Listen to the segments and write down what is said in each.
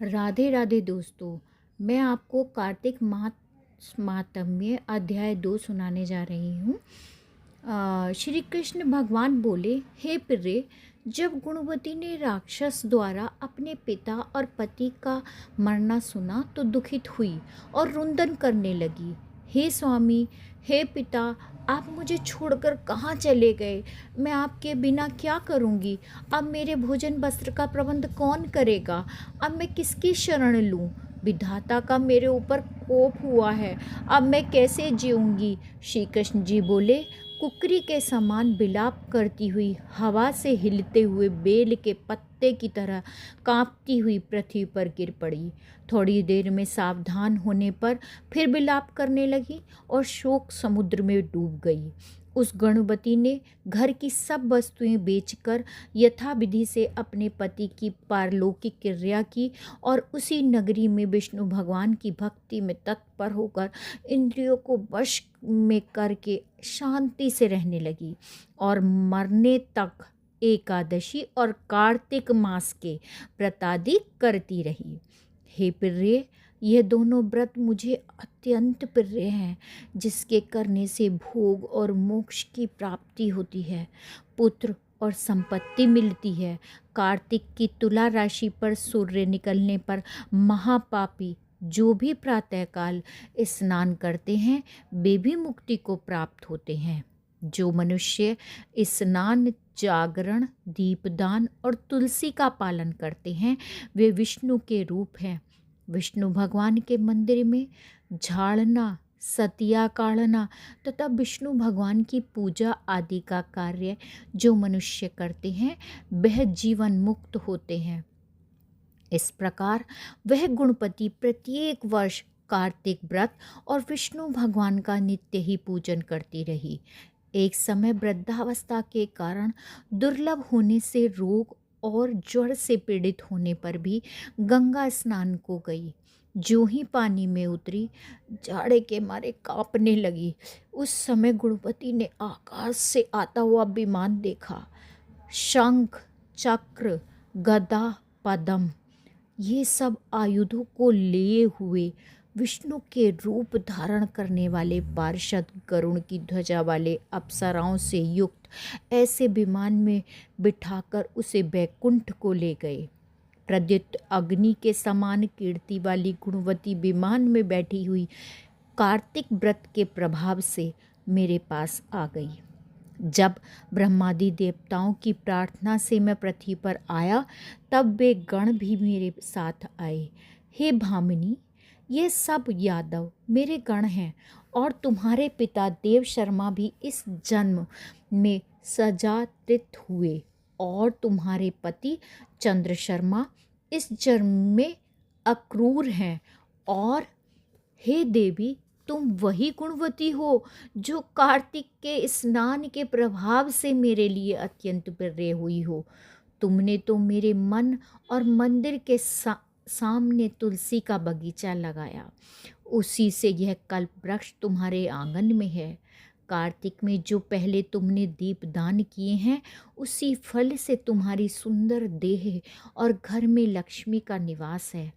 राधे राधे दोस्तों। मैं आपको कार्तिक मास माहात्म्य अध्याय 2 सुनाने जा रही हूँ। श्री कृष्ण भगवान बोले, हे प्रिय, जब गुणवती ने राक्षस द्वारा अपने पिता और पति का मरना सुना तो दुखित हुई और रुंदन करने लगी। हे स्वामी, हे पिता, आप मुझे छोड़कर कहाँ चले गए? मैं आपके बिना क्या करूँगी? अब मेरे भोजन वस्त्र का प्रबंध कौन करेगा? अब मैं किसकी शरण लूँ? विधाता का मेरे ऊपर कोप हुआ है, अब मैं कैसे जीऊँगी? श्री कृष्ण जी बोले, कुकरी के समान विलाप करती हुई, हवा से हिलते हुए बेल के पत्ते की तरह कांपती हुई पृथ्वी पर गिर पड़ी। थोड़ी देर में सावधान होने पर फिर विलाप करने लगी और शोक समुद्र में डूब गई। उस गणवती ने घर की सब वस्तुएं बेचकर यथाविधि से अपने पति की पारलौकिक क्रिया की और उसी नगरी में विष्णु भगवान की भक्ति में तत्पर होकर इंद्रियों को वश में करके शांति से रहने लगी और मरने तक एकादशी और कार्तिक मास के व्रतादि करती रही। हे प्रिय, यह दोनों व्रत मुझे अत्यंत प्रिय हैं, जिसके करने से भोग और मोक्ष की प्राप्ति होती है, पुत्र और संपत्ति मिलती है। कार्तिक की तुला राशि पर सूर्य निकलने पर महापापी जो भी प्रातःकाल स्नान करते हैं वे भी मुक्ति को प्राप्त होते हैं। जो मनुष्य स्नान, जागरण, दीपदान और तुलसी का पालन करते हैं वे विष्णु के रूप हैं। विष्णु भगवान के मंदिर में झाड़ना, सतिया काढ़ना तथा विष्णु भगवान की पूजा आदि का कार्य जो मनुष्य करते हैं वह जीवन मुक्त होते हैं। इस प्रकार वह गुणपति प्रत्येक वर्ष कार्तिक व्रत और विष्णु भगवान का नित्य ही पूजन करती रही। एक समय वृद्धावस्था के कारण दुर्लभ होने से रोग और ज्वर से पीड़ित होने पर भी गंगा स्नान को गई। जो ही पानी में उतरी, जाड़े के मारे कांपने लगी। उस समय गुणपति ने आकाश से आता हुआ विमान देखा। शंख, चक्र, गदा, पद्म, ये सब आयुधों को लिए हुए विष्णु के रूप धारण करने वाले पार्षद गरुड़ की ध्वजा वाले अप्सराओं से युक्त ऐसे विमान में बिठाकर उसे वैकुंठ को ले गए। प्रद्युत अग्नि के समान कीर्ति वाली गुणवती विमान में बैठी हुई कार्तिक व्रत के प्रभाव से मेरे पास आ गई। जब ब्रह्मादि देवताओं की प्रार्थना से मैं पृथ्वी पर आया तब वे गण भी मेरे साथ आए। हे भामिनी, ये सब यादव मेरे गण हैं और तुम्हारे पिता देव शर्मा भी इस जन्म में सजातीत हुए और तुम्हारे पति चंद्र शर्मा इस जन्म में अक्रूर हैं। और हे देवी, तुम वही गुणवती हो जो कार्तिक के स्नान के प्रभाव से मेरे लिए अत्यंत प्रिय हुई हो। तुमने तो मेरे मन और मंदिर के सामने तुलसी का बगीचा लगाया, उसी से यह कल्प वृक्ष तुम्हारे आंगन में है। कार्तिक में जो पहले तुमने दीप दान किए हैं उसी फल से तुम्हारी सुंदर देह और घर में लक्ष्मी का निवास है।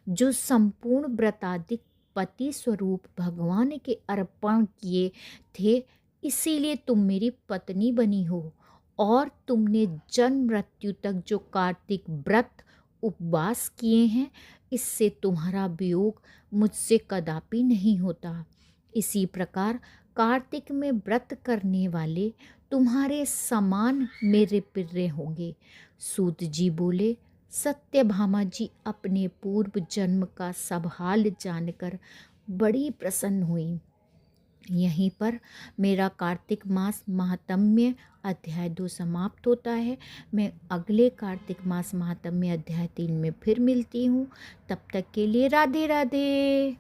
जो संपूर्ण व्रतादिक पति स्वरूप भगवान के अर्पण किए थे, इसीलिए तुम मेरी पत्नी बनी हो। और तुमने जन्म मृत्यु तक जो कार्तिक व्रत उपवास किए हैं, इससे तुम्हारा वियोग मुझसे कदापि नहीं होता। इसी प्रकार कार्तिक में व्रत करने वाले तुम्हारे समान मेरे प्रिय होंगे। सूत जी बोले, सत्यभामा जी अपने पूर्व जन्म का सब हाल जानकर बड़ी प्रसन्न हुई। यहीं पर मेरा कार्तिक मास महात्म्य अध्याय 2 समाप्त होता है। मैं अगले कार्तिक मास महात्म्य अध्याय 3 में फिर मिलती हूँ। तब तक के लिए राधे राधे।